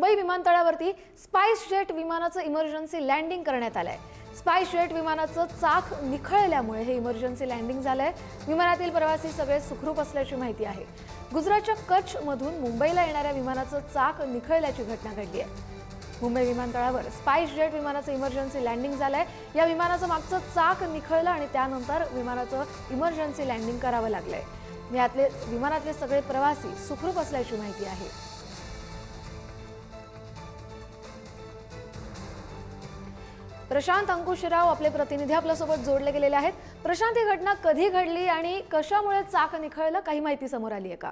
Mumbai विमानतळावरती SpiceJet विमानाचं emergency landing करण्यात आलंय। स्पाइसजेट विमानाचं चाक निखळल्यामुळे हे इमर्जन्सी लँडिंग झालंय। विमानातील प्रवासी सगळे सुखरूप असल्याची माहिती आहे। गुजरातच्या कच्छ मधून मुंबईला येणाऱ्या विमानाचं चाक निखळल्याची घटना घडली आहे। मुंबई विमानतळावर स्पाइसजेट विमानाचं इमर्जन्सी लँडिंग झालंय। या विमानाचं मागचं चाक निखळलं आणि त्यानंतर विमानाचं इमर्जन्सी लँडिंग करावं लागलंय। विमानातले सगळे प्रवासी सुखरूप असल्याची माहिती आहे। प्रशांत अंकुशराव आपले प्रतिनिधी आपल्यासोबत जोडले गेलेले आहेत। प्रशांत, ही घटना कधी घडली आणि कशामुळे चाक निखळलं, काही माहिती समोर आली आहे का?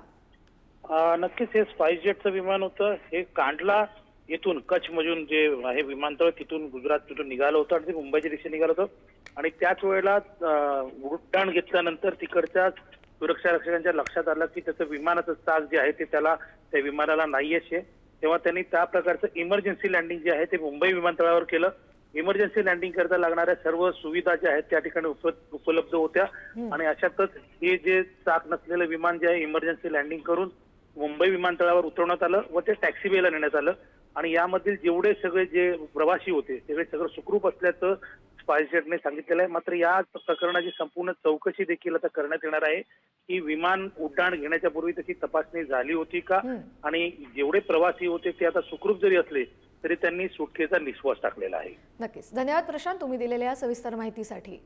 नक्कीच हे स्पाइसजेटचं विमान होतं। हे कांडला येथून कच्छ मधून जे आहे विमानतळ तिथून गुजरातमधून निघालं होतं आणि ते मुंबईच्या दिशेने निघालं होतं आणि त्याच वेळेला उड्डाण घेतल्यानंतर तिकडच्या सुरक्षा रक्षकांच्या लक्षात आलं की त्याचं विमानाचं चाक जे आहे ते त्या विमानाला नाहीयेच आहे। तेव्हा त्यांनी त्या प्रकारचं इमर्जन्सी लँडिंग जे आहे ते मुंबई विमानतळावर केलं। इमर्जन्सी लँडिंग करता लागणाऱ्या सर्व सुविधा ज्या आहेत त्या ठिकाणी उपलब्ध होत्या आणि अशातच हे जे चाक नसलेलं विमान जे आहे इमर्जन्सी लँडिंग करून मुंबई विमानतळावर उतरवण्यात आलं व ते टॅक्सी वेला नेण्यात आलं आणि यामधील जेवढे सगळे जे प्रवासी होते ते सगळं सुखरूप असल्याचं स्पाइसजेटने सांगितलेलं आहे। मात्र या प्रकरणाची संपूर्ण चौकशी देखील आता करण्यात येणार आहे की विमान उड्डाण घेण्याच्या पूर्वी त्याची तपासणी झाली होती का आणि जेवढे प्रवासी होते ते आता सुखरूप जरी असले तरी त्यांनी सुटकेचा निश्वास टाकलेला आहे। नक्कीच, धन्यवाद प्रशांत, तुम्ही दिलेल्या सविस्तर माहितीसाठी।